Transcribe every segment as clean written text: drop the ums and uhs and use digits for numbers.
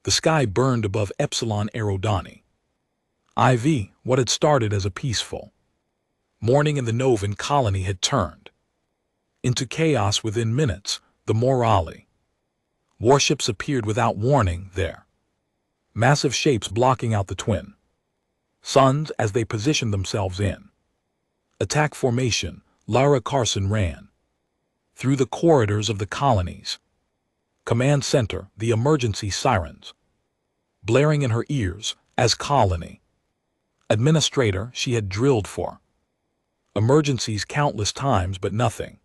The sky burned above Epsilon Eridani. What had started as a peaceful morning in the Novan colony had turned into chaos within minutes. The Morali warships appeared without warning there, massive shapes blocking out the twin suns as they positioned themselves in attack formation. Lara Carson ran through the corridors of the colony's command center, the emergency sirens blaring in her ears. As colony administrator, she had drilled for emergencies countless times, but nothing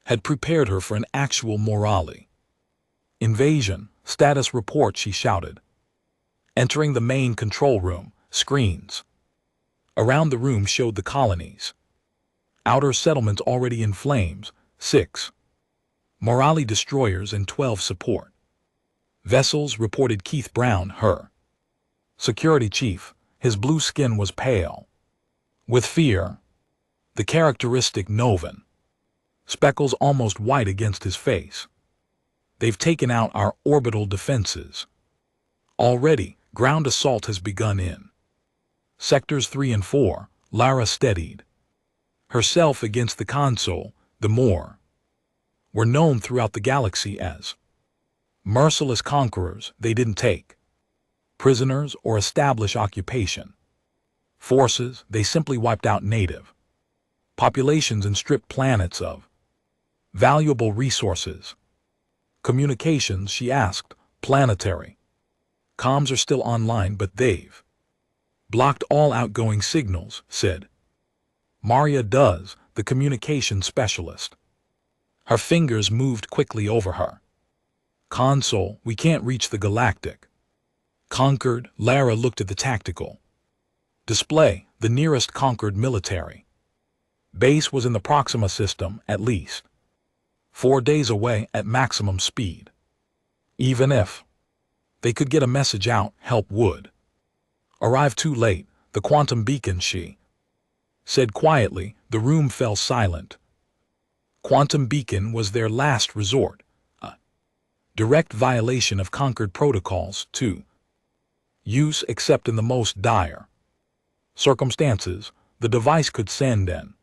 had prepared her for an actual Morali invasion. Status report, she shouted, entering the main control room. Screens around the room showed the colony's outer settlements already in flames. 6 Morali destroyers and 12 support vessels, reported Keith Brown, her security chief. His blue skin was pale with fear, the characteristic Novan speckles almost white against his face. They've taken out our orbital defenses already. Ground assault has begun in sectors 3 and 4. Lara steadied herself against the console. The Moor were known throughout the galaxy as merciless conquerors. They didn't take prisoners or establish occupation forces. They simply wiped out native populations and stripped planets of valuable resources. Communications, she asked. Planetary comms are still online, but they've blocked all outgoing signals, said Maria. Does the communication specialist. Her fingers moved quickly over her console. We can't reach the galactic Concord. Lara looked at the tactical display. The nearest Concord military base was in the Proxima system, at least 4 days away at maximum speed. Even if they could get a message out, help would arrive too late. The quantum beacon, she said quietly. The room fell silent. Quantum beacon was their last resort, a direct violation of Concord protocols to use except in the most dire circumstances. The device could send an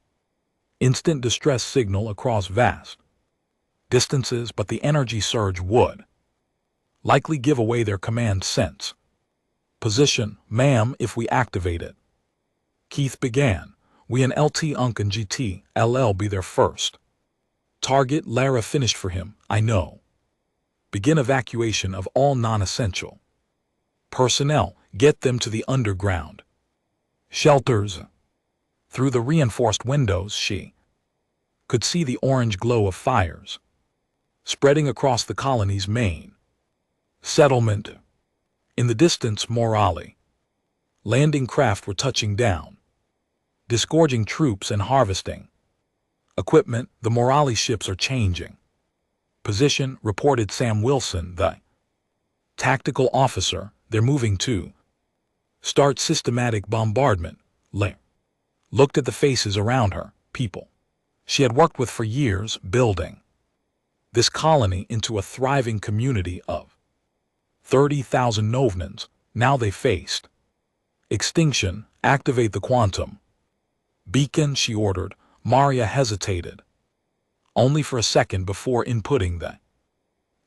instant distress signal across vast distances, but the energy surge would likely give away their command sense position. Ma'am, if we activate it, Keith began, we and LT Unc and GT LL be their first target. Lara finished for him. I know. Begin evacuation of all non-essential personnel. Get them to the underground shelters. Through the reinforced windows, she could see the orange glow of fires spreading across the colony's main settlement. In the distance, Morali landing craft were touching down, disgorging troops and harvesting equipment. The Morali ships are changing position, reported Sam Wilson, the tactical officer. They're moving to start systematic bombardment. Lara looked at the faces around her, people she had worked with for years, building this colony into a thriving community of 30,000 Novnans. Now they faced extinction. Activate the quantum beacon, she ordered. Maria hesitated only for a second before inputting the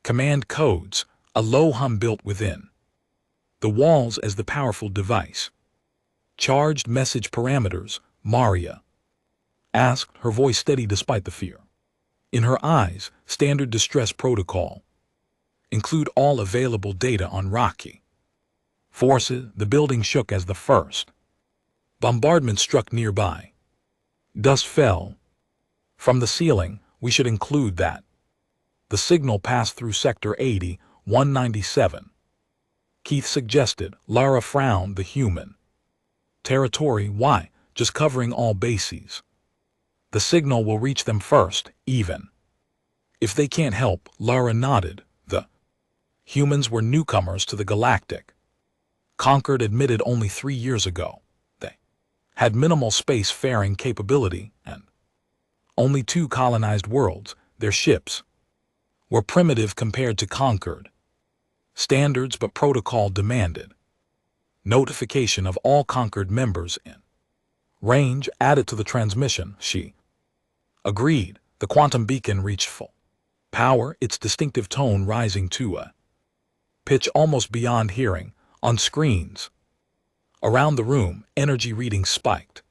command codes. A low hum built within the walls as the powerful device charged. Message parameters, Maria asked, her voice steady despite the fear in her eyes. Standard distress protocol. Include all available data on Rocky forces. The building shook as the first bombardment struck nearby. Dust fell from the ceiling. We should include that the signal passed through Sector 80-197. Keith suggested. Lara frowned. The human territory. Why? Just covering all bases. The signal will reach them first, even if they can't help. Lara nodded. The humans were newcomers to the galactic Concord, admitted only 3 years ago. They had minimal space-faring capability and only 2 colonized worlds. Their ships were primitive compared to Concord Standards but protocol demanded. Notification of all conquered members in range added to the transmission. She agreed. The quantum beacon reached full power, its distinctive tone rising to a pitch almost beyond hearing. On screens around the room, energy readings spiked.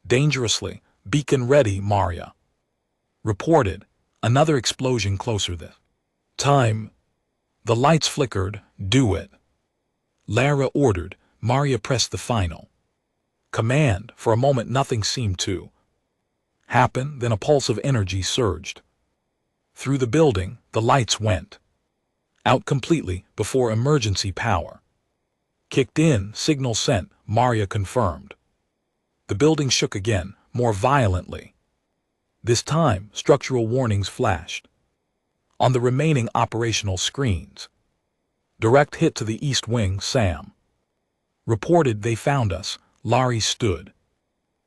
Dangerously, beacon ready, Maria reported. Another explosion closer this time. The lights flickered. Do it, Lara ordered. Maria pressed the final command. For a moment nothing seemed to happen, then a pulse of energy surged through the building. The lights went out completely before emergency power kicked in. Signal sent, Maria confirmed. The building shook again, more violently. This time, structural warnings flashed on the remaining operational screens. Direct hit to the east wing. Sam reported. They found us. Laurie stood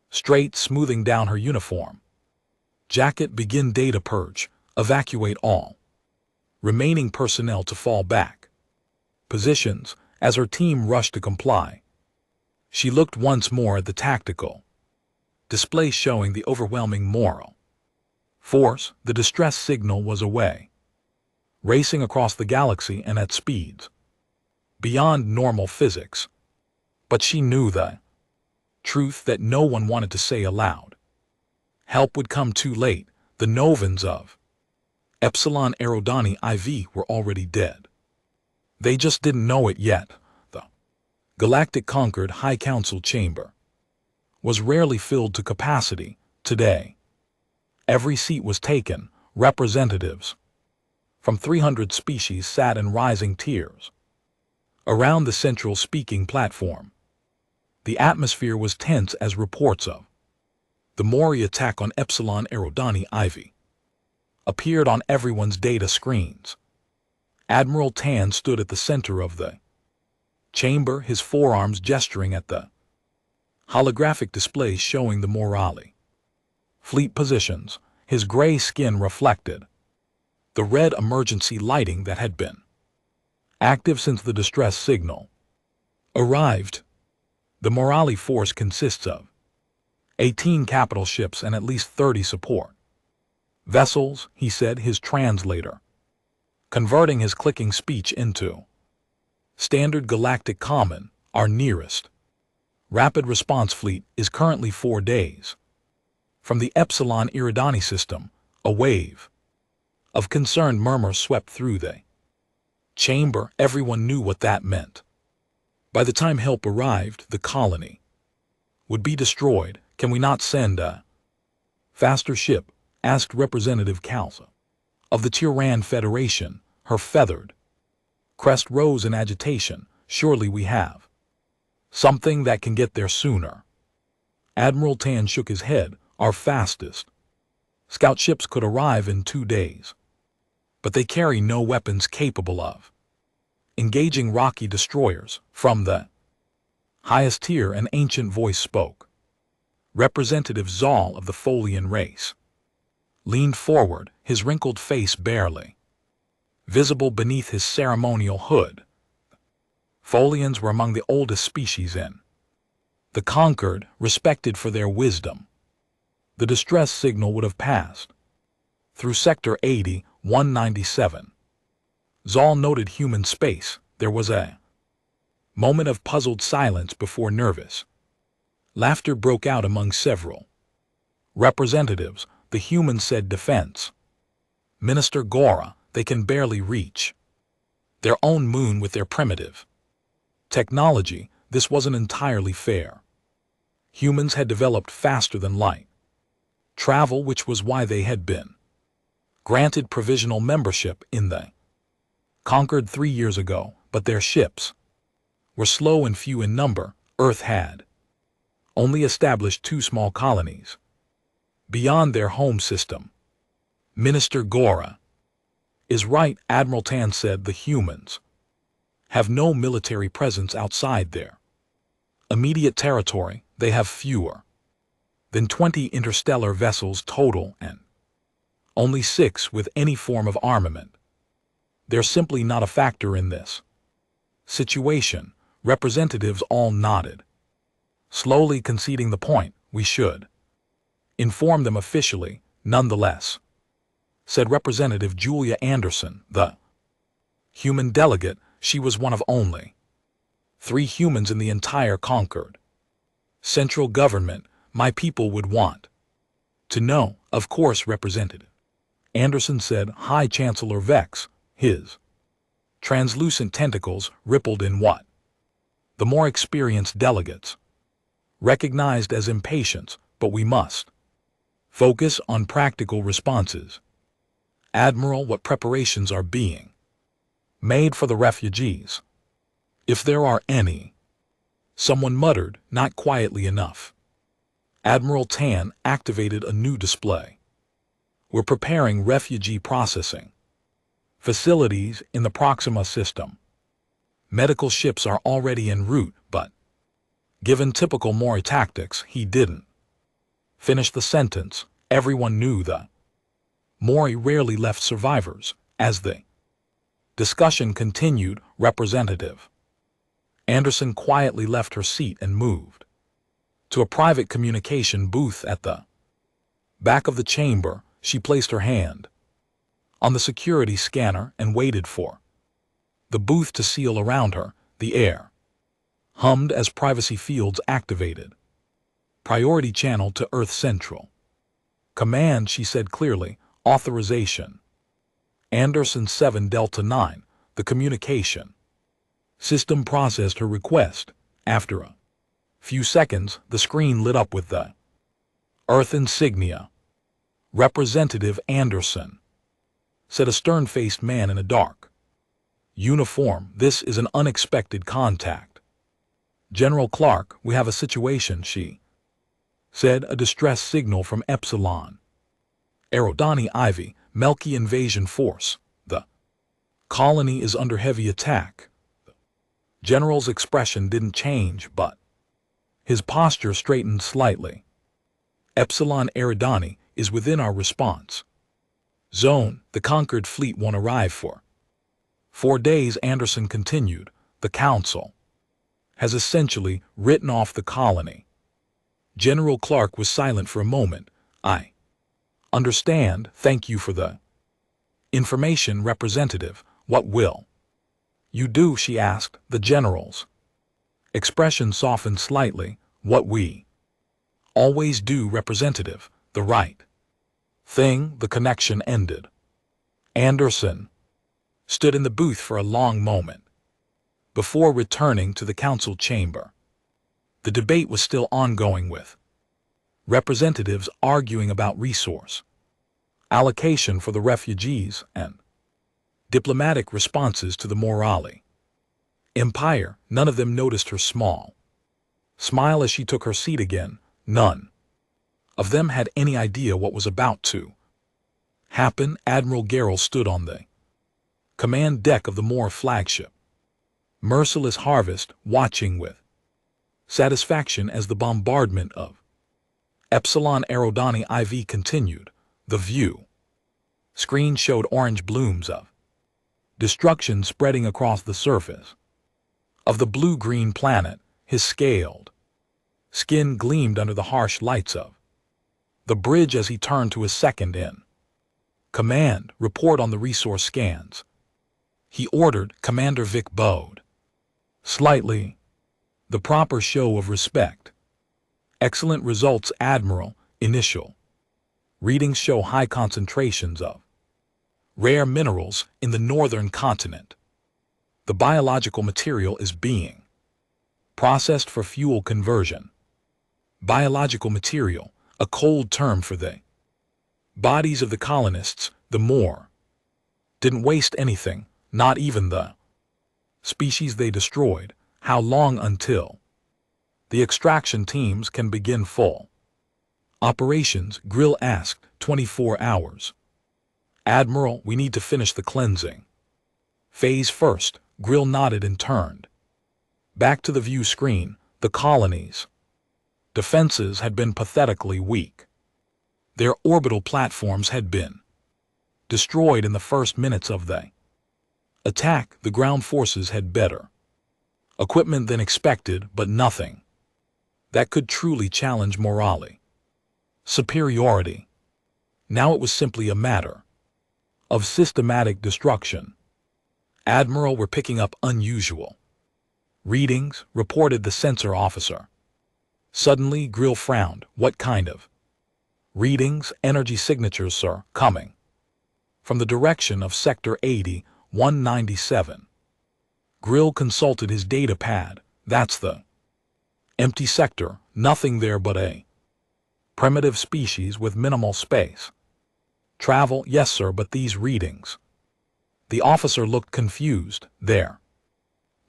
straight, smoothing down her uniform jacket. Begin data purge. Evacuate all remaining personnel to fall back positions. As her team rushed to comply, she looked once more at the tactical display showing the overwhelming moral force. The distress signal was away, racing across the galaxy and at speeds beyond normal physics. But she knew the truth that no one wanted to say aloud. Help would come too late. The Novans of Epsilon Eridani IV were already dead. They just didn't know it yet. The Galactic Conquered High Council chamber was rarely filled to capacity today. Every seat was taken. Representatives from 300 species sat in rising tiers around the central speaking platform. The atmosphere was tense as reports of the Mori attack on Epsilon Eridani IV appeared on everyone's data screens. Admiral Tan stood at the center of the chamber, his forearms gesturing at the holographic displays showing the Morali fleet positions. His gray skin reflected the red emergency lighting that had been active since the distress signal arrived. The Morali force consists of 18 capital ships and at least 30 support vessels, he said, his translator converting his clicking speech into standard galactic common. Our nearest rapid response fleet is currently 4 days from the Epsilon Eridani system. A wave of concerned murmurs swept through the chamber. Everyone knew what that meant. By the time help arrived, the colony would be destroyed. Can we not send a faster ship? Asked Representative Kalsa of the Tyran Federation. Her feathered crest rose in agitation. Surely we have something that can get there sooner. Admiral Tan shook his head. Our fastest scout ships could arrive in 2 days, but they carry no weapons capable of engaging rocky destroyers from the highest tier. An ancient voice spoke. Representative Zal of the Folian race leaned forward, his wrinkled face barely visible beneath his ceremonial hood. Folians were among the oldest species in the Conquered, respected for their wisdom. The distress signal would have passed through Sector 80-197. Zal noted human space. There was a moment of puzzled silence before nervous laughter broke out among several representatives. The human said, defense Minister Gora, they can barely reach their own moon with their primitive technology. This wasn't entirely fair. Humans had developed faster than light travel, which was why they had been granted provisional membership in the Conquered 3 years ago, but their ships were slow and few in number. Earth had only established 2 small colonies beyond their home system. Minister Gora is right, Admiral Tan said. The humans have no military presence outside their immediate territory. They have fewer than 20 interstellar vessels total and only 6 with any form of armament. They're simply not a factor in this situation. Representatives all nodded, slowly conceding the point. We should inform them officially, nonetheless, said Representative Julia Anderson, the human delegate. She was one of only 3 humans in the entire conquered central government. My people would want to know. Of course, Representative Anderson said. High Chancellor Vex, his translucent tentacles rippled in what the more experienced delegates recognized as impatience. But we must focus on practical responses. Admiral, what preparations are being made for the refugees, if there are any? Someone muttered, not quietly enough. Admiral Tan activated a new display. We're preparing refugee processing facilities in the Proxima system. Medical ships are already en route, but given typical Mori tactics, he didn't finish the sentence. Everyone knew the Mori rarely left survivors. As the discussion continued, Representative Anderson quietly left her seat and moved to a private communication booth at the back of the chamber. She placed her hand on the security scanner and waited for the booth to seal around her. The air hummed as privacy fields activated. Priority channel to Earth Central Command, she said clearly. Authorization. Anderson 7 Delta 9. The communication system processed her request. After a few seconds, the screen lit up with the Earth insignia. Representative Anderson said, a stern-faced man in a dark uniform. This is an unexpected contact. General Clark, we have a situation, she said. A distress signal from Epsilon Erodani Ivy, Melky invasion force. The colony is under heavy attack. The general's expression didn't change, but his posture straightened slightly. Epsilon Erodani is within our response zone. The conquered fleet won't arrive for 4 days, Anderson continued. The Council has essentially written off the colony. General Clark was silent for a moment. I understand. Thank you for the information, Representative. What will you do? She asked. The general's expression softened slightly. What we always do, Representative. The right thing. The connection ended. Anderson stood in the booth for a long moment before returning to the council chamber. The debate was still ongoing, with representatives arguing about resource allocation for the refugees and diplomatic responses to the Morali Empire. None of them noticed her small smile as she took her seat again. None of them had any idea what was about to happen. Admiral Garrel stood on the command deck of the Moor flagship Merciless Harvest, watching with satisfaction as the bombardment of Epsilon Erodani IV continued. The view screen showed orange blooms of destruction spreading across the surface of the blue-green planet. His scaled skin gleamed under the harsh lights of the bridge as he turned to his second in command. Report on the resource scans, he ordered. Commander Vic bowed slightly, the proper show of respect. Excellent results, Admiral. Initial readings show high concentrations of rare minerals in the northern continent. The biological material is being processed for fuel conversion. Biological material, a cold term for the bodies of the colonists. The Moor didn't waste anything, not even the species they destroyed. How long until the extraction teams can begin full operations? Grill asked. 24 hours. Admiral, we need to finish the cleansing phase first. Grill nodded and turned back to the view screen. The colony's defenses had been pathetically weak. Their orbital platforms had been destroyed in the first minutes of the Attack, the ground forces had better equipment than expected, but nothing that could truly challenge morale. Superiority. Now it was simply a matter of systematic destruction. Admiral, we're picking up unusual readings, reported the sensor officer. Suddenly, Grill frowned. What kind of readings? Energy signatures, sir, coming from the direction of Sector 80-197. Grill consulted his data pad. That's the empty sector, nothing there but a primitive species with minimal space travel. Yes, sir, but these readings. The officer looked confused. They're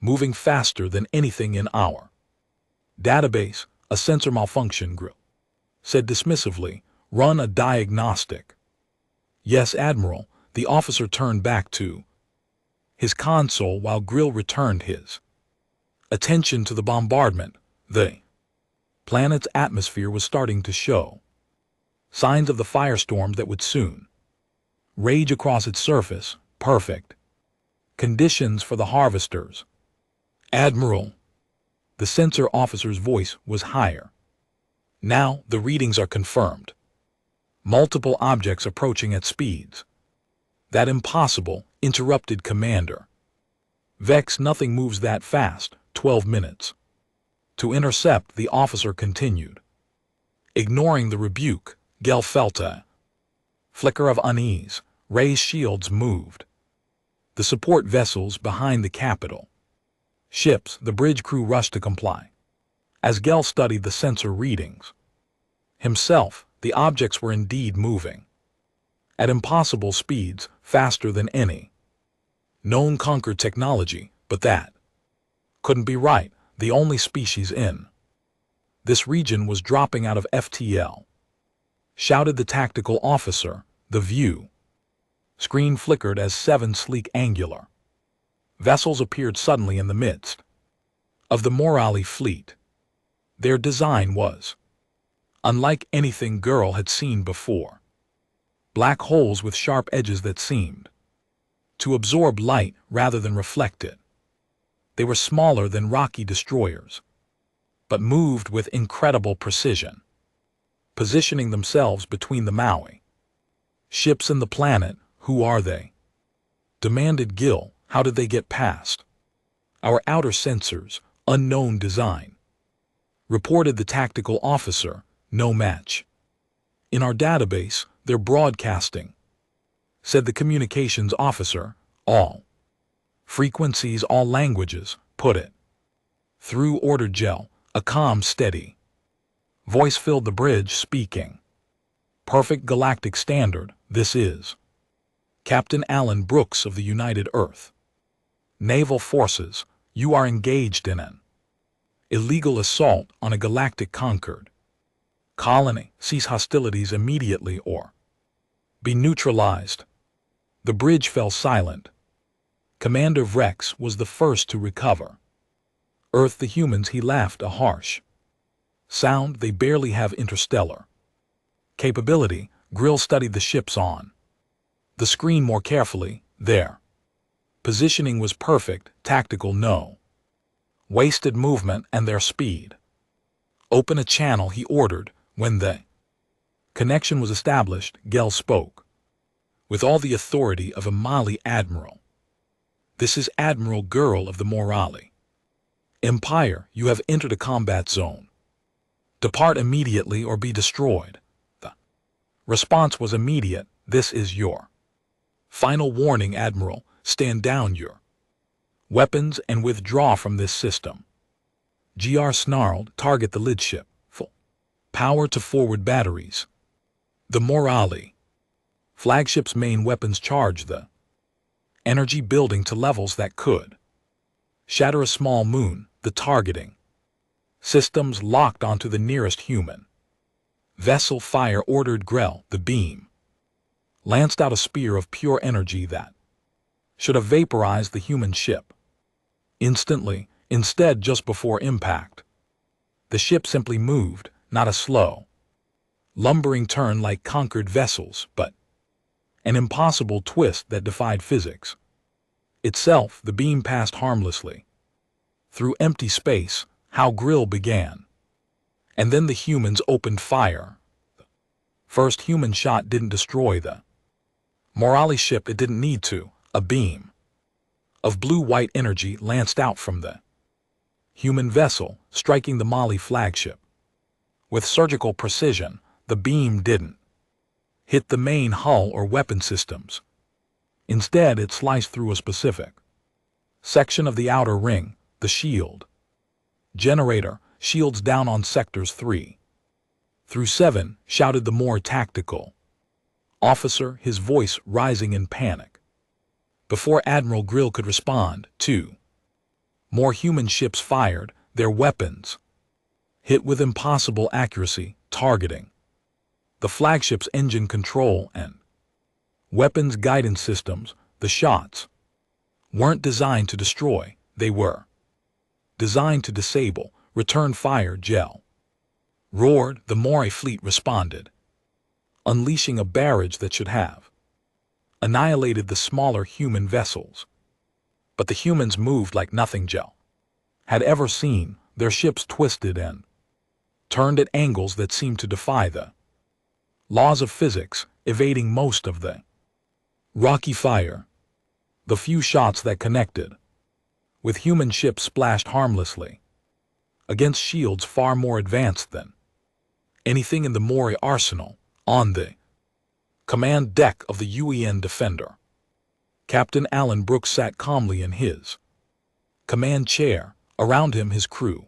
moving faster than anything in our database. A sensor malfunction, Grill said dismissively. Run a diagnostic. Yes, Admiral. The officer turned back to his console while Grill returned his attention to the bombardment. The planet's atmosphere was starting to show signs of the firestorms that would soon rage across its surface. Perfect conditions for the harvesters. Admiral, the sensor officer's voice was higher. Now the readings are confirmed. Multiple objects approaching at speeds that impossible, interrupted Commander Vex. Nothing moves that fast. 12 minutes to intercept, the officer continued. Ignoring the rebuke, Gel felt a flicker of unease. Ray's shields moved. The support vessels behind the capital ships, the bridge crew rushed to comply. As Gel studied the sensor readings himself, the objects were indeed moving at impossible speeds, faster than any known conquered technology, but that couldn't be right. The only species in this region was dropping out of FTL, shouted the tactical officer. The view screen flickered as 7 sleek angular vessels appeared suddenly in the midst of the Morale fleet. Their design was unlike anything Girl had seen before. Black holes with sharp edges that seemed to absorb light rather than reflect it. They were smaller than rocky destroyers, but moved with incredible precision, positioning themselves between the Maui ships and the planet. Who are they? Demanded Gil. How did they get past our outer sensors? Unknown design, reported the tactical officer. No match in our database. They're broadcasting, said the communications officer. All frequencies, all languages, put it through, ordered Gel. A calm, steady voice filled the bridge, speaking perfect galactic standard. This is Captain Alan Brooks of the United Earth Naval Forces. You are engaged in an illegal assault on a galactic conquered colony. Cease hostilities immediately or be neutralized. The bridge fell silent. Commander Vrex was the first to recover. Earth, the humans, he laughed, a harsh sound. They barely have interstellar capability. Grill studied the ships on the screen more carefully. Their positioning was perfect. Tactical, no wasted movement, and their speed. Open a channel, he ordered. When the connection was established, Gel spoke with all the authority of a Mali admiral. This is Admiral Girl of the Morale Empire. You have entered a combat zone. Depart immediately or be destroyed. The response was immediate. This is your final warning, Admiral. Stand down your weapons and withdraw from this system. GR snarled. Target the lid ship. Full power to forward batteries. The Morale flagship's main weapons charge the energy building to levels that could shatter a small moon. The targeting systems locked onto the nearest human vessel. Fire, ordered Grell. The beam lanced out a spear of pure energy that should have vaporized the human ship instantly. Instead, just before impact, the ship simply moved, not a slow, lumbering turn like conquered vessels, but an impossible twist that defied physics. Itself, the beam passed harmlessly. Through empty space, how Grill began. And then the humans opened fire. First human shot didn't destroy the Morali ship. It didn't need to. A beam of blue-white energy lanced out from the human vessel, striking the Mali flagship. With surgical precision, the beam didn't hit the main hull or weapon systems. Instead, it sliced through a specific section of the outer ring, the shield generator. Shields down on sectors 3 through 7, shouted the more tactical officer, his voice rising in panic. Before Admiral Grill could respond, 2 more human ships fired, their weapons hit with impossible accuracy, targeting the flagship's engine control and weapons guidance systems. The shots weren't designed to destroy, they were designed to disable. Return fire, Gel roared. The Moray fleet responded, unleashing a barrage that should have annihilated the smaller human vessels. But the humans moved like nothing Gel had ever seen. Their ships twisted and turned at angles that seemed to defy the laws of physics, evading most of the rocky fire. The few shots that connected with human ships splashed harmlessly against shields far more advanced than anything in the Moray arsenal. On the command deck of the UEN Defender, Captain Alan Brooks sat calmly in his command chair. Around him, his crew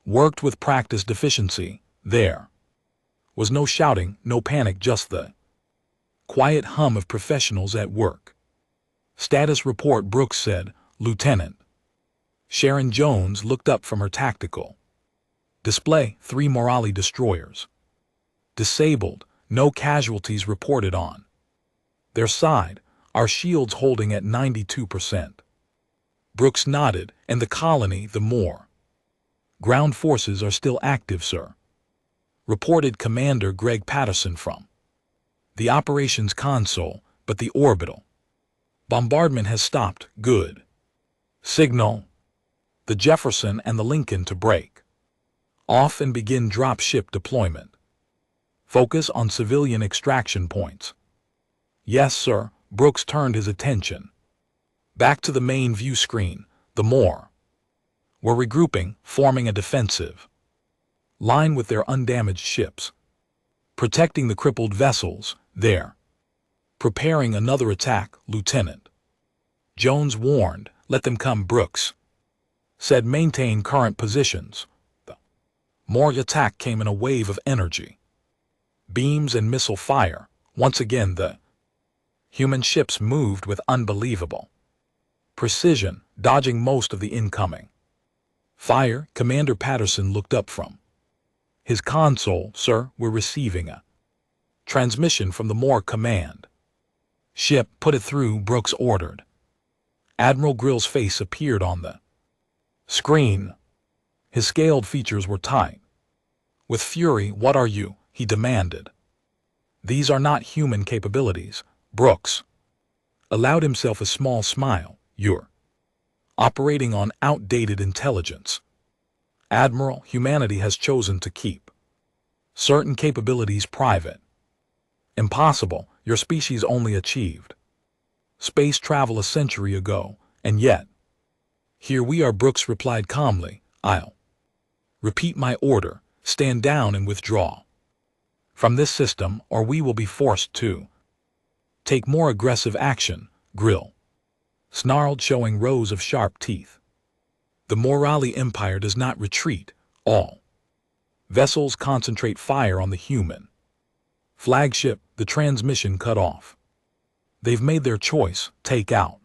worked with practiced efficiency. There was no shouting, no panic, just the quiet hum of professionals at work. Status report, Brooks said. Lieutenant Sharon Jones looked up from her tactical display. 3 Morali destroyers disabled, no casualties reported on their side. Our shields holding at 92%. Brooks nodded. And the colony, the more ground forces are still active, sir, reported Commander Greg Patterson from the operations console, but the orbital bombardment has stopped. Good. Signal the Jefferson and the Lincoln to break off and begin drop ship deployment. Focus on civilian extraction points. Yes, sir. Brooks turned his attention back to the main view screen. The more were regrouping, forming a defensive line with their undamaged ships, protecting the crippled vessels. There, preparing another attack, Lieutenant Jones warned. Let them come, Brooks said. Maintain current positions. The more attack came in a wave of energy, beams and missile fire. Once again, the human ships moved with unbelievable precision, dodging most of the incoming fire. Commander Patterson looked up from his console. Sir, we're receiving a transmission from the Moore command ship. Put it through, Brooks ordered. Admiral Grill's face appeared on the screen. His scaled features were tight with fury. What are you? He demanded. These are not human capabilities. Brooks allowed himself a small smile. You're operating on outdated intelligence. Admiral, humanity has chosen to keep certain capabilities private. Impossible. Your species only achieved space travel a century ago, and yet here we are. Brooks replied calmly. I'll repeat my order. Stand down and withdraw from this system, or we will be forced to take more aggressive action. Grill snarled, showing rows of sharp teeth. The Morali Empire does not retreat. All vessels concentrate fire on the human flagship. The transmission cut off. They've made their choice. Take out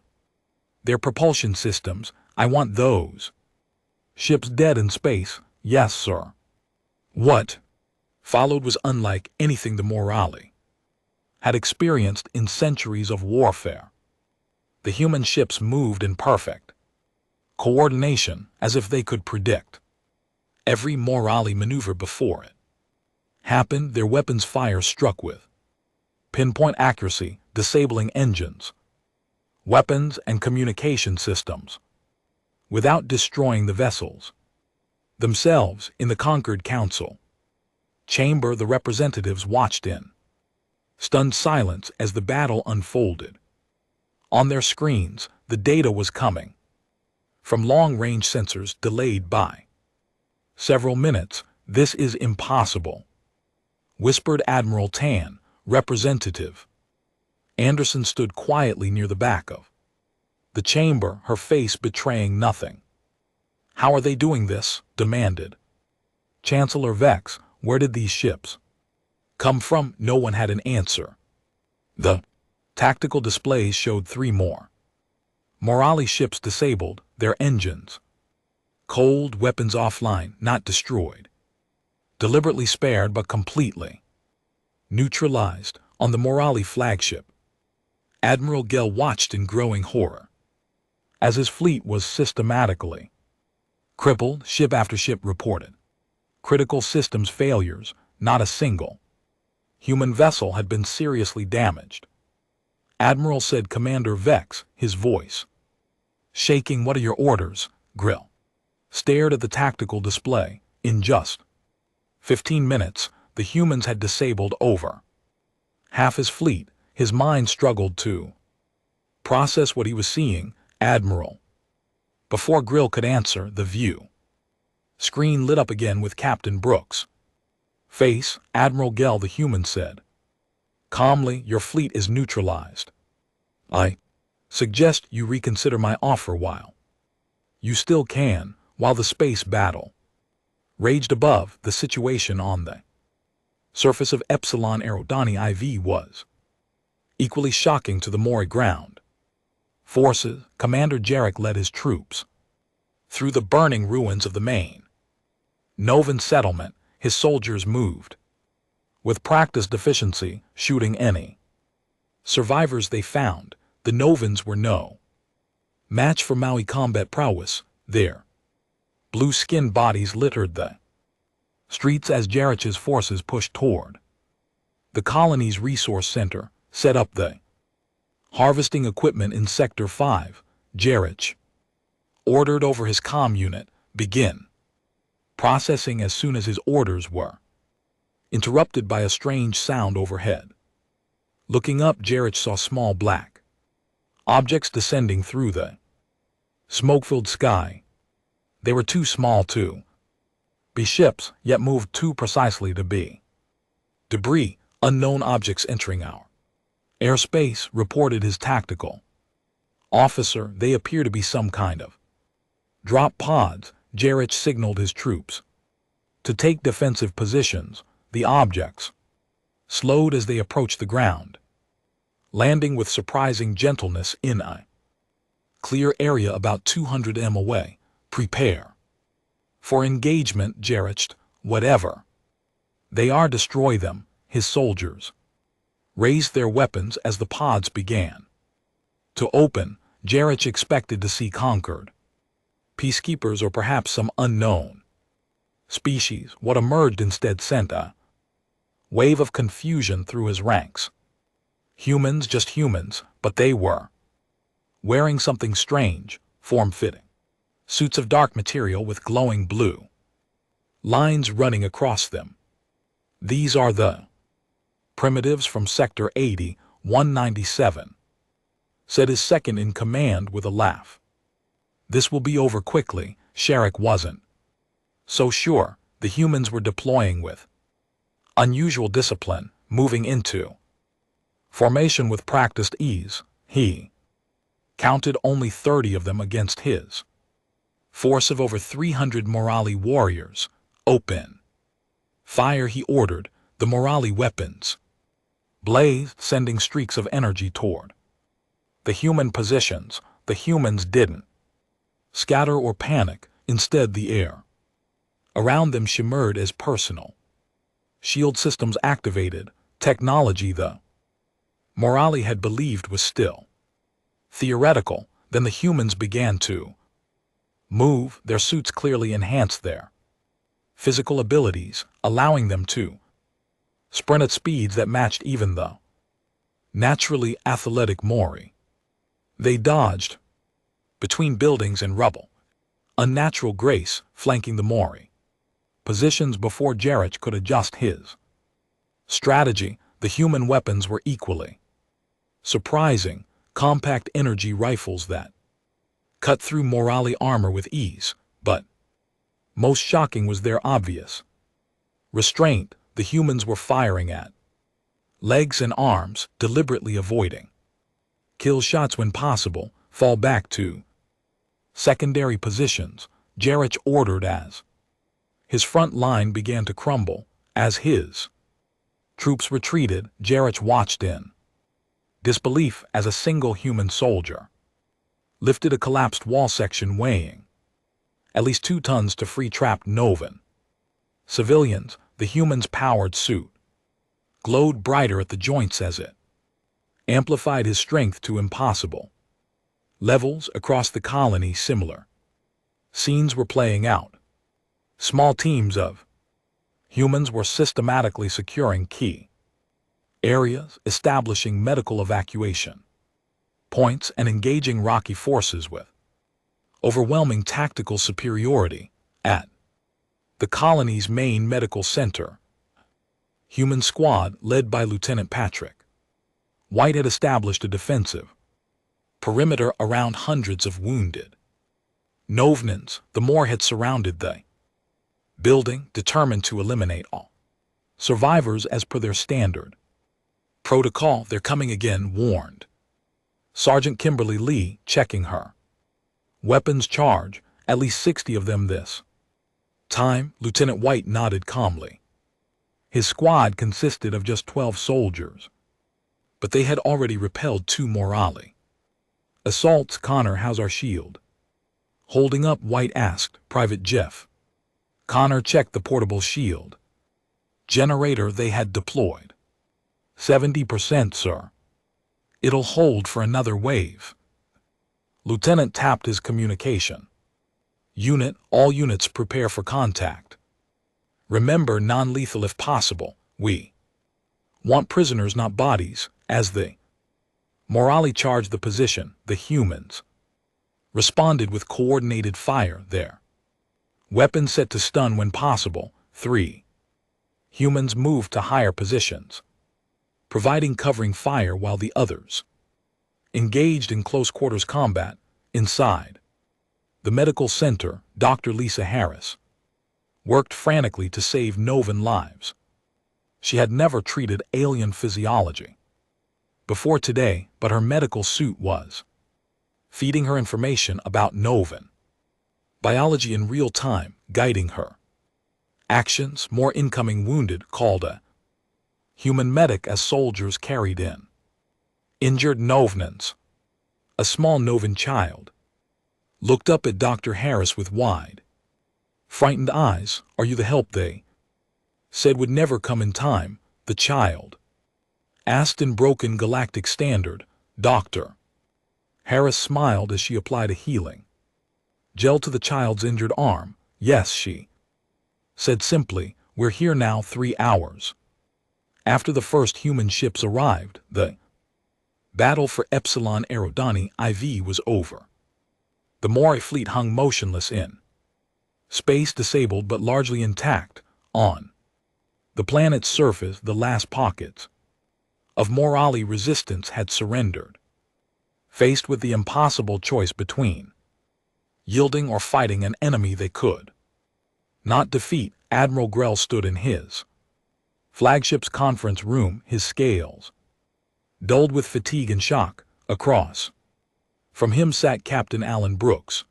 their propulsion systems. I want those ships dead in space. Yes, sir. What followed was unlike anything the Morali had experienced in centuries of warfare. The human ships moved in perfect coordination, as if they could predict every Morali maneuver before it happened. Their weapons fire struck with pinpoint accuracy, disabling engines weapons and communication systems, without destroying the vessels themselves. In the Concord Council chamber, the representatives watched in stunned silence as the battle unfolded. On their screens, the data was coming from long-range sensors delayed by several minutes. "This is impossible," whispered Admiral Tan. Representative Anderson stood quietly near the back of the chamber, her face betraying nothing. "How are they doing this?" demanded Chancellor Vex. "Where did these ships come from?" No one had an answer. The tactical displays showed 3 more Morali ships disabled, their engines cold, weapons offline, not destroyed, deliberately spared but completely neutralized. On the Morali flagship, Admiral Gell watched in growing horror as his fleet was systematically crippled. Ship after ship reported critical systems failures. Not a single human vessel had been seriously damaged. "Admiral," said Commander Vex, his voice shaking. "What are your orders?" Grill stared at the tactical display. In just 15 minutes, the humans had disabled over half his fleet. His mind struggled to process what he was seeing. "Admiral." Before Grill could answer, the view screen lit up again with Captain Brooks' face. "Admiral Gell," the human said calmly, "your fleet is neutralized. I suggest you reconsider my offer while you still can." While the space battle raged above, the situation on the surface of Epsilon Eridani IV was equally shocking to the Mori ground forces. Commander Jarek led his troops through the burning ruins of the main Novan settlement. His soldiers moved with practiced efficiency, shooting any survivors they found. The Novans were no match for Maui combat prowess. Their blue-skinned bodies littered the streets as Jarich's forces pushed toward the colony's resource center, set up the harvesting equipment in Sector 5. Jarich ordered over his comm unit, "Begin processing." As soon as his orders were interrupted by a strange sound overhead. Looking up, Jarich saw small black objects descending through the smoke-filled sky. They were too small to be ships, yet moved too precisely to be debris. "Unknown objects entering our airspace," reported his tactical officer. "They appear to be some kind of drop pods." Jarich signaled his troops to take defensive positions. The objects slowed as they approached the ground, landing with surprising gentleness in a clear area about 200 m away. "Prepare for engagement," Jarich. "Whatever they are, destroy them." His soldiers raised their weapons as the pods began to open. Jarich expected to see conquered peacekeepers or perhaps some unknown species. What emerged instead sent a wave of confusion through his ranks. Humans, just humans, but they were wearing something strange, form-fitting suits of dark material with glowing blue lines running across them. "These are the primitives from Sector 80-197, said his second in command with a laugh. "This will be over quickly." Sharrock wasn't so sure. The humans were deploying with unusual discipline, moving into formation with practiced ease. He counted only 30 of them against his force of over 300 Morali warriors. "Open fire," he ordered. The Morali weapons blazed, sending streaks of energy toward the human positions. The humans didn't scatter or panic. Instead, the air around them shimmered as personal shield systems activated. Technology the Morali had believed was still theoretical. Then the humans began to move. Their suits clearly enhanced their physical abilities, allowing them to sprint at speeds that matched even the naturally athletic Mori. They dodged between buildings and rubble, unnatural grace flanking the Mori. Positions before Jarrett could adjust his strategy. The human weapons were equally surprising, compact energy rifles that cut through Morali armor with ease, but most shocking was their obvious restraint. The humans were firing at legs and arms, deliberately avoiding kill shots when possible, fall back to secondary positions, Jarrett ordered as his front line began to crumble. As his troops retreated, Jarrett watched in disbelief as a single human soldier lifted a collapsed wall section weighing at least 2 tons to free trapped Novan civilians. The human's powered suit glowed brighter at the joints as it amplified his strength to impossible levels across the colony. Similar scenes were playing out. Small teams of humans were systematically securing key areas, establishing medical evacuation points, and engaging Rocky forces with overwhelming tactical superiority. At the colony's main medical center, human squad led by Lieutenant Patrick White had established a defensive perimeter around hundreds of wounded Novnans. The Moor had surrounded the building, determined to eliminate all survivors as per their standard protocol. "They're coming again," warned Sergeant Kimberly Lee, checking her weapons charge. "At least 60 of them this time." Lieutenant White nodded calmly. His squad consisted of just 12 soldiers, but they had already repelled 2 Morali assaults. "Connor, how's our shield holding up?" White asked Private Jeff. Connor checked the portable shield generator they had deployed. 70%, sir. It'll hold for another wave." Lieutenant tapped his communication unit. "All units prepare for contact. Remember, non-lethal if possible. We want prisoners, not bodies." As the Morali charged the position, the humans responded with coordinated fire, their weapons set to stun when possible. 3 humans moved to higher positions, providing covering fire while the others engaged in close quarters combat. Inside the medical center, Dr. Lisa Harris worked frantically to save Novan lives. She had never treated alien physiology before today, but her medical suit was feeding her information about Novan biology in real time, guiding her actions. More incoming wounded, called a human medic as soldiers carried in injured Novnans. A small Novan child looked up at Dr. Harris with wide, frightened eyes. "Are you the help they said would never come in time?" the child asked in broken galactic standard. Dr. Harris smiled as she applied a healing gel to the child's injured arm. "Yes," she said simply, "we're here now." 3 hours after the first human ships arrived, the battle for Epsilon Eridani IV was over. The Mori fleet hung motionless in space, disabled but largely intact. On the planet's surface, the last pockets of Morali resistance had surrendered, faced with the impossible choice between yielding or fighting an enemy they could not defeat. Admiral Grell stood in his flagship's conference room, his scales dulled with fatigue and shock. Across from him sat Captain Alan Brooks,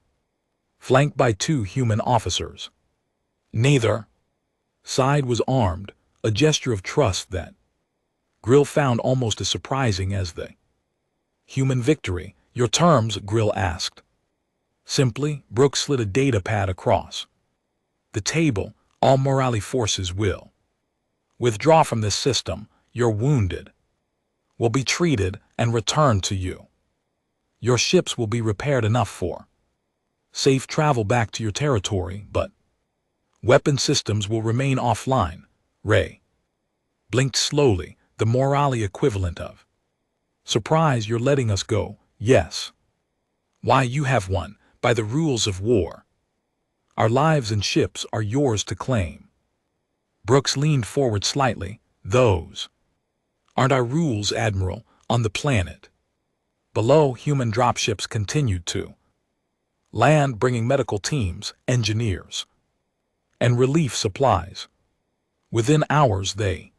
flanked by 2 human officers. Neither side was armed, a gesture of trust that Grill found almost as surprising as the human victory. "Your terms?" Grill asked. Simply, Brooks slid a data pad across the table. "All Morali forces will withdraw from this system. Your wounded will be treated and returned to you. Your ships will be repaired enough for safe travel back to your territory, but weapon systems will remain offline." Ray blinked slowly, the Morali equivalent of surprise. "You're letting us go?" "Yes." Why, you have won, by the rules of war. Our lives and ships are yours to claim. Brooks leaned forward slightly. Those aren't our rules, Admiral, on the planet. Below, human dropships continued to land, bringing medical teams, engineers, and relief supplies. Within hours, they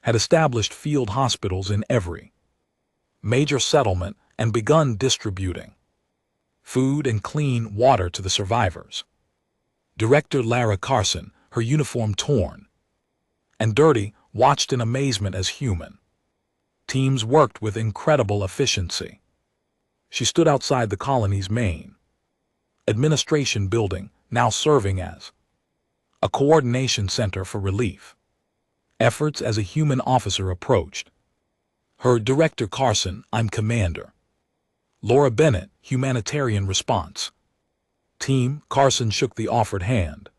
had established field hospitals in every major settlement and begun distributing food and clean water to the survivors. Director Lara Carson, her uniform torn and dirty, watched in amazement as human teams worked with incredible efficiency. She stood outside the colony's main administration building, now serving as a coordination center for relief efforts. As a human officer approached her, Director Carson, I'm Commander Laura Bennett, humanitarian response team. Carson shook the offered hand,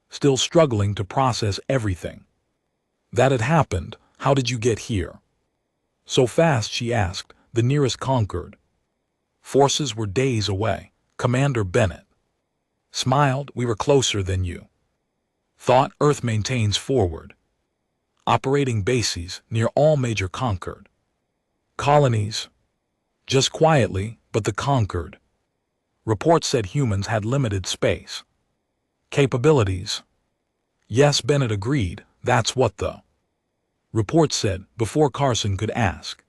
still struggling to process everything that had happened. How did you get here so fast? She asked. The nearest conquered forces were days away. Commander Bennett smiled. We were closer than you thought. Earth maintains forward operating bases near all major conquered colonies. Just quietly, but the conquered report said humans had limited space capabilities. Yes, Bennett agreed. That's what the report said. Before Carson could ask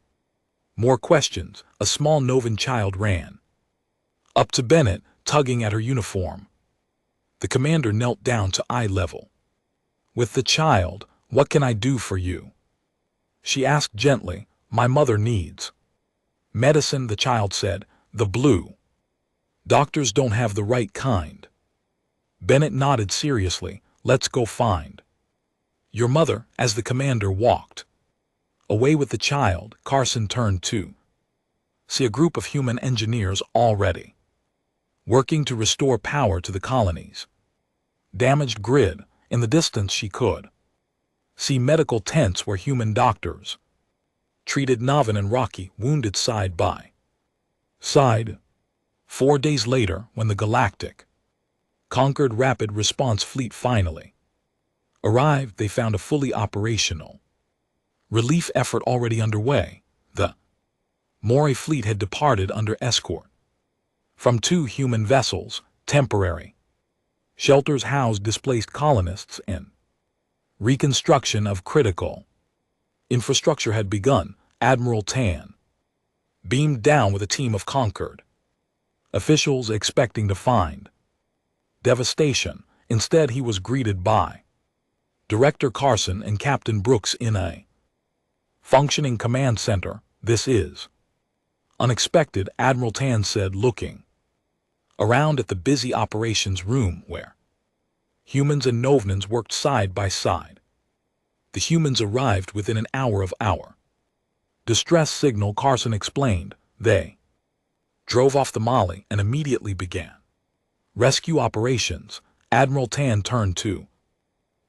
more questions, a small Novan child ran up to Bennett, tugging at her uniform. The commander knelt down to eye level with the child. What can I do for you? She asked gently. My mother needs medicine, the child said. The blue doctors don't have the right kind. Bennett nodded seriously. Let's go find your mother. As the commander walked away with the child, Carson turned to see a group of human engineers already working to restore power to the colony's damaged grid. In the distance, she could see medical tents where human doctors treated Novan and Rocky, wounded side by side. 4 days later, when the Galactic Conquered Rapid Response Fleet finally arrived, they found a fully operational relief effort already underway. The Mori fleet had departed under escort from 2 human vessels. Temporary shelters housed displaced colonists, and reconstruction of critical infrastructure had begun. Admiral Tan beamed down with a team of conquered officials, expecting to find devastation. Instead, he was greeted by Director Carson and Captain Brooks in a functioning command center. This is unexpected, Admiral Tan said, looking around at the busy operations room where humans and Novans worked side by side. The humans arrived within an hour of our distress signal, Carson explained. They drove off the Molly and immediately began rescue operations. Admiral Tan turned to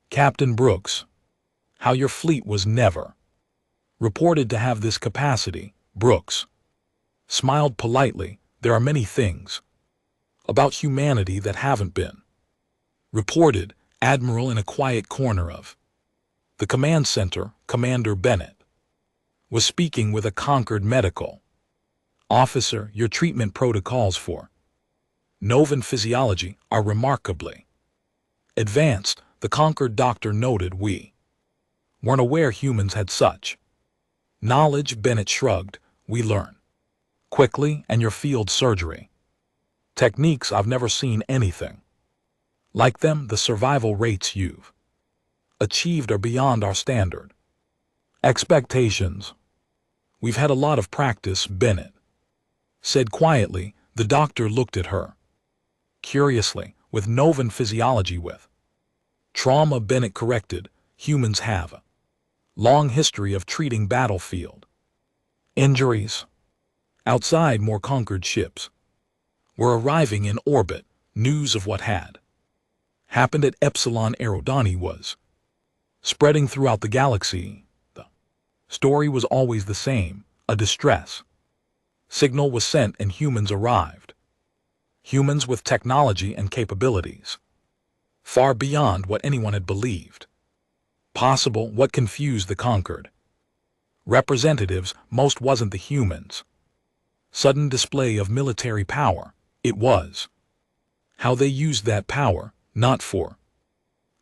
Captain Brooks. How your fleet was never reported to have this capacity. Brooks smiled politely. There are many things about humanity that haven't been reported. Admiral, in a quiet corner of the command center, Commander Bennett was speaking with a conquered medical officer. Your treatment protocols for Novan physiology are remarkably advanced, the conquered doctor noted. We weren't aware humans had such knowledge. Bennett shrugged. We learn quickly, and your field surgery techniques, I've never seen anything like them. The survival rates you've achieved are beyond our standard expectations. We've had a lot of practice, Bennett said quietly. The doctor looked at her curiously. With Novan physiology, with trauma, Bennett corrected. Humans have a long history of treating battlefield injuries. Outside, more conquered ships were arriving in orbit. News of what had happened at Epsilon Eridani was spreading throughout the galaxy. The story was always the same, a distress Signal was sent and humans arrived. Humans with technology and capabilities far beyond what anyone had believed possible. What confused the conquered representatives most wasn't the humans' sudden display of military power. It was how they used that power, not for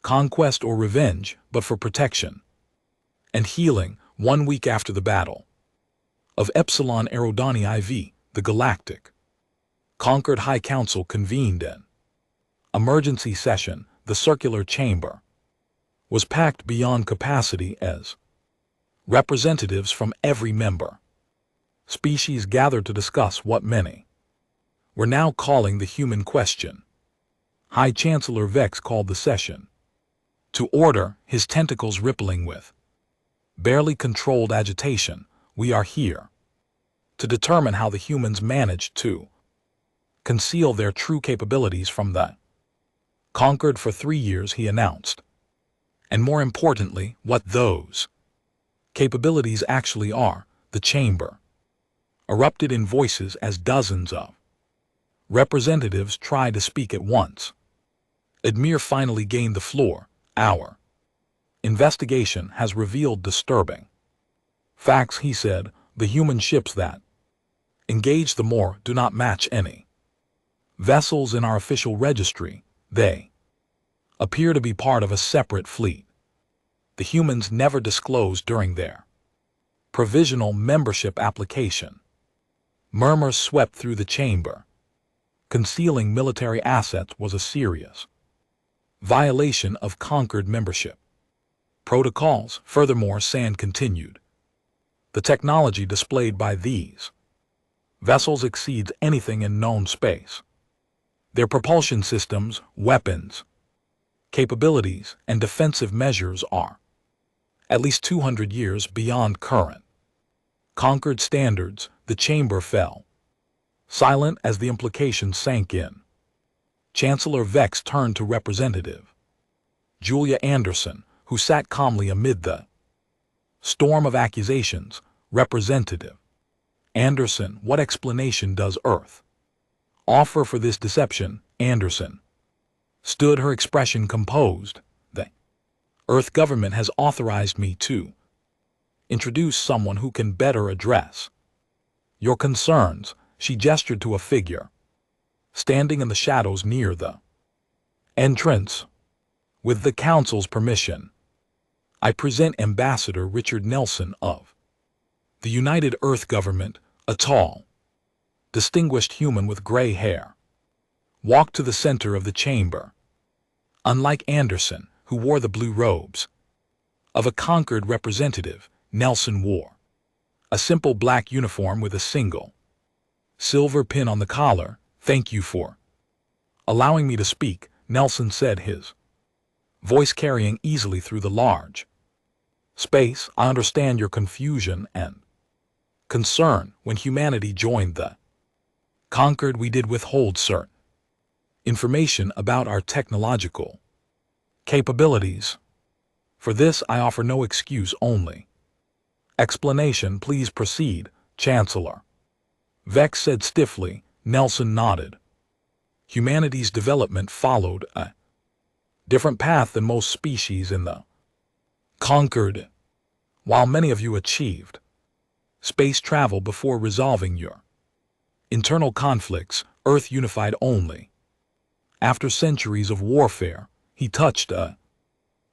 conquest or revenge, but for protection and healing. 1 week after the battle of Epsilon Eridani IV, the Galactic Conquered High Council convened an emergency session. The circular chamber was packed beyond capacity as representatives from every member species gathered to discuss what many were now calling the human question. High Chancellor Vex called the session to order, his tentacles rippling with barely controlled agitation. We are here to determine how the humans managed to conceal their true capabilities from the conquered for 3 years, he announced. And more importantly, what those capabilities actually are. The chamber erupted in voices as dozens of representatives tried to speak at once. Admir finally gained the floor. Our investigation has revealed disturbing facts, he said. The human ships that engage the Moor do not match any vessels in our official registry. They appear to be part of a separate fleet. The humans never disclosed during their provisional membership application. Murmurs swept through the chamber. Concealing military assets was a serious violation of conquered membership protocols. Furthermore, Sand continued, the technology displayed by these vessels exceeds anything in known space. Their propulsion systems, weapons, capabilities, and defensive measures are at least 200 years beyond current conquered standards. The chamber fell silent as the implications sank in. Chancellor Vex turned to Representative Julia Anderson, who sat calmly amid the storm of accusations. Representative Anderson, what explanation does Earth offer for this deception? Anderson stood, her expression composed. The Earth government has authorized me to introduce someone who can better address your concerns. She gestured to a figure standing in the shadows near the entrance. With the Council's permission, I present Ambassador Richard Nelson of the United Earth Government. A tall, distinguished human with gray hair walked to the center of the chamber. Unlike Anderson, who wore the blue robes of a conquered representative, Nelson wore a simple black uniform with a single silver pin on the collar. Thank you for allowing me to speak, Nelson said, his voice carrying easily through the large space. I understand your confusion and concern. When humanity joined the conquered, we did withhold certain information about our technological capabilities. For this, I offer no excuse, only explanation. Please proceed, Chancellor Vex said stiffly. Nelson nodded. Humanity's development followed a different path than most species in the conquered. While many of you achieved space travel before resolving your internal conflicts, Earth unified only after centuries of warfare. He touched a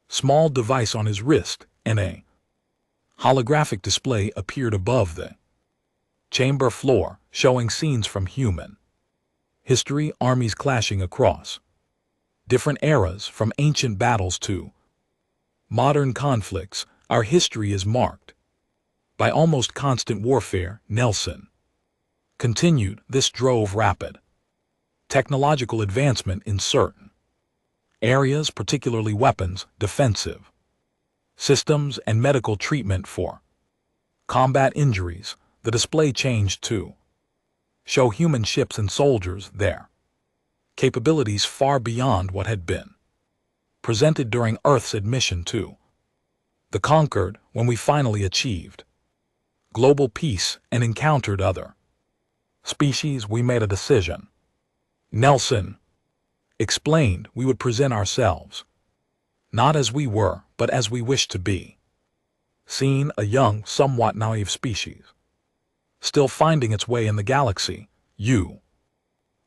small device on his wrist, and a holographic display appeared above the chamber floor, showing scenes from human history, armies clashing across different eras, from ancient battles to modern conflicts. Our history is marked by almost constant warfare, Nelson continued. This drove rapid technological advancement in certain areas, particularly weapons, defensive systems, and medical treatment for combat injuries. The display changed to show human ships and soldiers, their capabilities far beyond what had been presented during Earth's admission to the conquered. When we finally achieved global peace and encountered other Species, we made a decision. Nelson explained we would present ourselves, not as we were, but as we wished to be. Seen a young, somewhat naive species, still finding its way in the galaxy, you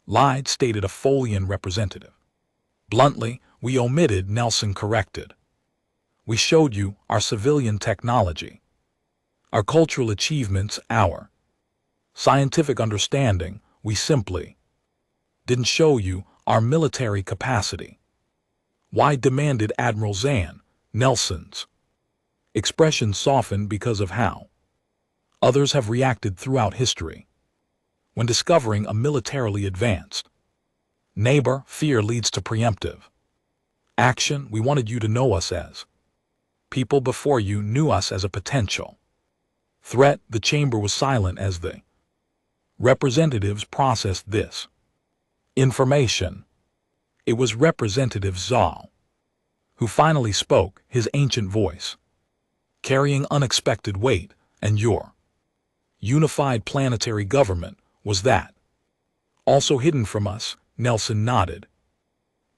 lied, stated a Folian representative. Bluntly, we omitted, Nelson corrected. We showed you our civilian technology, our cultural achievements, our scientific understanding. We simply didn't show you our military capacity. Why, demanded Admiral Zan. Nelson's expression softened because of how others have reacted throughout history. When discovering a militarily advanced neighbor, fear leads to preemptive action. We wanted you to know us as people before you knew us as a potential threat. The chamber was silent as the representatives processed this information. It was Representative Zal who finally spoke, his ancient voice carrying unexpected weight. And your unified planetary government, was that also hidden from us? Nelson nodded.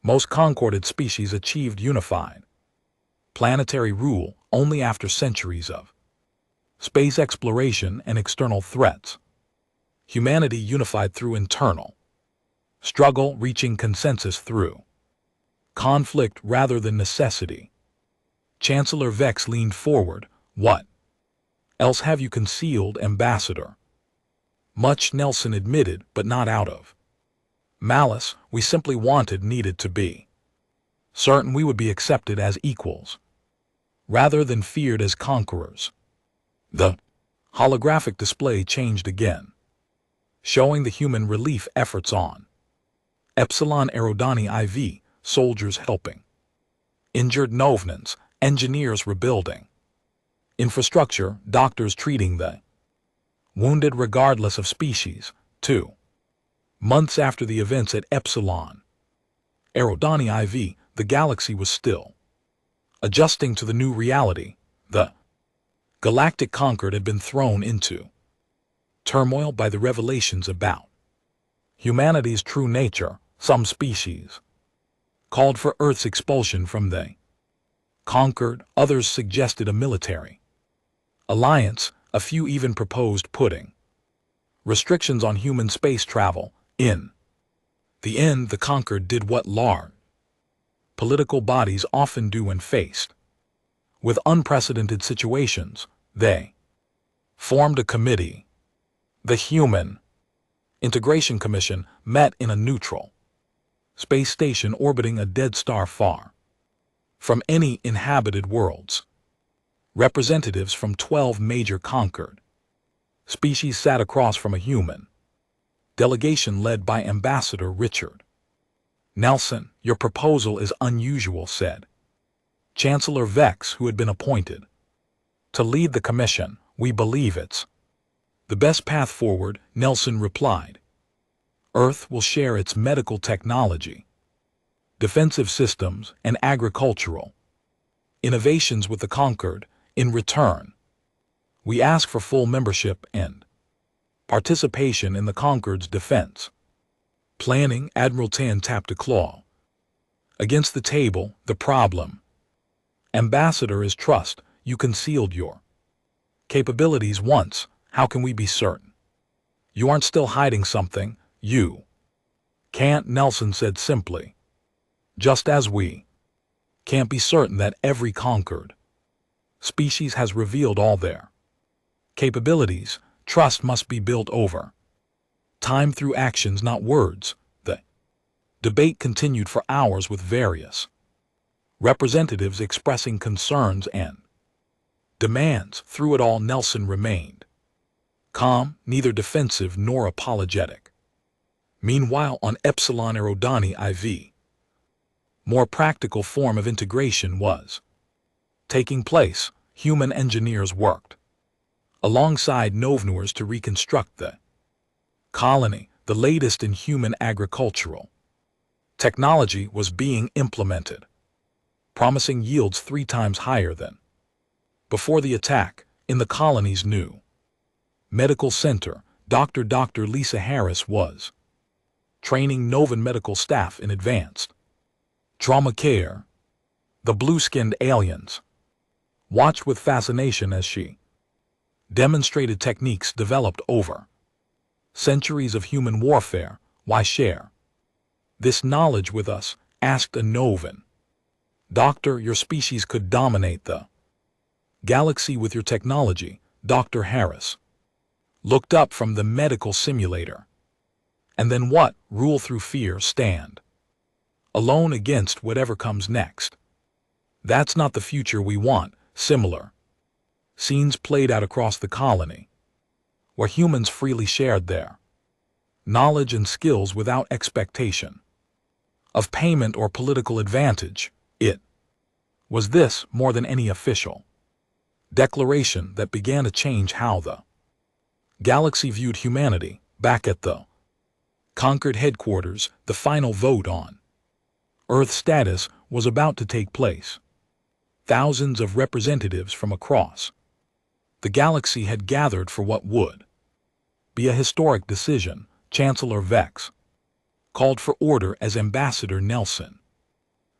Most concorded species achieved unified planetary rule only after centuries of space exploration and external threats. Humanity unified through internal struggle, reaching consensus through conflict rather than necessity. Chancellor Vex leaned forward. What else have you concealed, Ambassador? Much, Nelson admitted, but not out of malice. We simply needed to be certain we would be accepted as equals, rather than feared as conquerors. The holographic display changed again, showing the human relief efforts on Epsilon Eridani IV, soldiers helping injured Novnans, engineers rebuilding infrastructure, doctors treating the wounded regardless of species. 2 months after the events at Epsilon Eridani IV, the galaxy was still adjusting to the new reality. The galactic Concord had been thrown into turmoil by the revelations about humanity's true nature. Some species called for Earth's expulsion from the Concord, others suggested a military alliance, a few even proposed putting restrictions on human space travel. In the end, the Concord did what large political bodies often do when faced with unprecedented situations. They formed a committee. The Human Integration Commission met in a neutral space station orbiting a dead star far from any inhabited worlds. Representatives from 12 major Concord species sat across from a human delegation led by Ambassador Richard Nelson. Your proposal is unusual, said Chancellor Vex, who had been appointed to lead the commission. We believe it's the best path forward, Nelson replied. Earth will share its medical technology, defensive systems, and agricultural innovations with the Concord. In return, we ask for full membership and participation in the Concord's defense planning. Admiral Tan tapped a claw against the table. The problem, Ambassador, is trust. You concealed your capabilities once. How can we be certain you aren't still hiding something? You can't, Nelson said simply. Just as we can't be certain that every Concord species has revealed all their capabilities, trust must be built over time through actions, not words. The debate continued for hours with various representatives expressing concerns and demands. Through it all, Nelson remained calm, neither defensive nor apologetic. Meanwhile, on Epsilon Eridani IV, more practical form of integration was taking place. Human engineers worked alongside Novnuers to reconstruct the colony. The latest in human agricultural technology was being implemented, promising yields 3 times higher than before the attack. In the colony's new medical center, Dr. Lisa Harris was training Novan medical staff in advanced trauma care. The blue-skinned aliens watched with fascination as she demonstrated techniques developed over centuries of human warfare. Why share this knowledge with us? Asked a Novan. Doctor, your species could dominate the galaxy with your technology. Dr. Harris looked up from the medical simulator. And then what? Rule through fear, stand alone against whatever comes next. That's not the future we want. Similar scenes played out across the colony, where humans freely shared their knowledge and skills without expectation of payment or political advantage. It was this, more than any official declaration, that began to change how the galaxy viewed humanity. Back at the conquered headquarters, the final vote on Earth status was about to take place. Thousands of representatives from across the galaxy had gathered for what would be a historic decision. Chancellor Vex called for order as Ambassador Nelson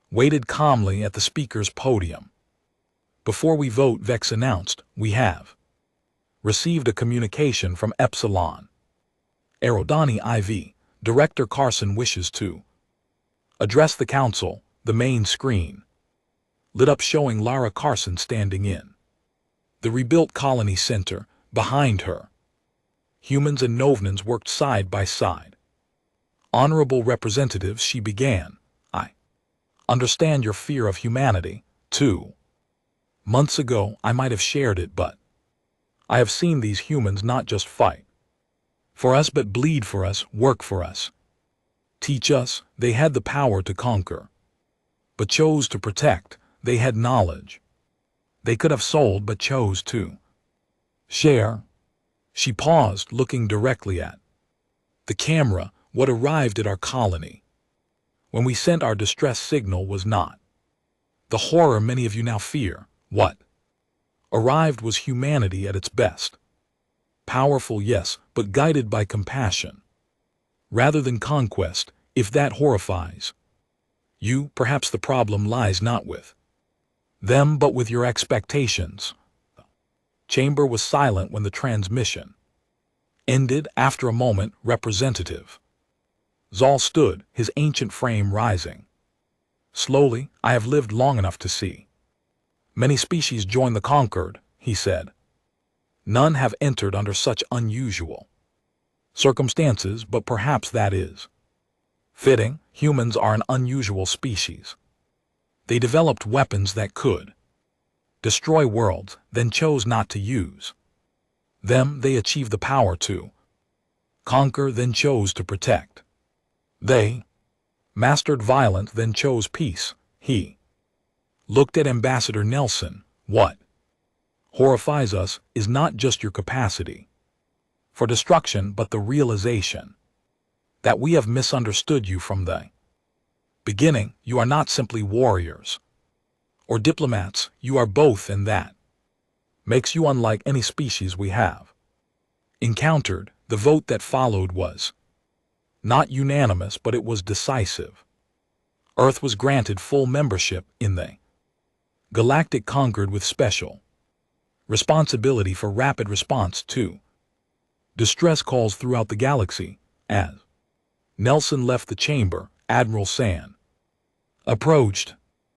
waited calmly at the speaker's podium. Before we vote, Vex announced, we have received a communication from Epsilon Aerodani IV. Director Carson wishes to address the council. The main screen lit up, showing Lara Carson standing in the rebuilt colony center. Behind her, humans and Novans worked side by side. Honorable representatives, she began, I understand your fear of humanity. 2 months ago, I might have shared it, but I have seen these humans not just fight for us, but bleed for us, work for us, teach us. They had the power to conquer, but chose to protect. They had knowledge they could have sold, but chose to share. She paused, looking directly at the camera. What arrived at our colony when we sent our distress signal was not the horror many of you now fear. What arrived was humanity at its best. Powerful, yes, but guided by compassion rather than conquest. If that horrifies you, perhaps the problem lies not with them, but with your expectations. The chamber was silent when the transmission ended. After a moment, Representative Zal stood, his ancient frame rising slowly. I have lived long enough to see many species join the conquered, he said. None have entered under such unusual circumstances, but perhaps that is fitting. Humans are an unusual species. They developed weapons that could destroy worlds, then chose not to use them. They achieved the power to conquer, then chose to protect. They mastered violence, then chose peace. He looked at Ambassador Nelson. What horrifies us is not just your capacity for destruction, but the realization that we have misunderstood you from the beginning. You are not simply warriors or diplomats, you are both, and that makes you unlike any species we have encountered. The vote that followed was not unanimous, but it was decisive. Earth was granted full membership in the Galactic Conquered, with special responsibility for rapid response to distress calls throughout the galaxy. As Nelson left the chamber, Admiral San approached.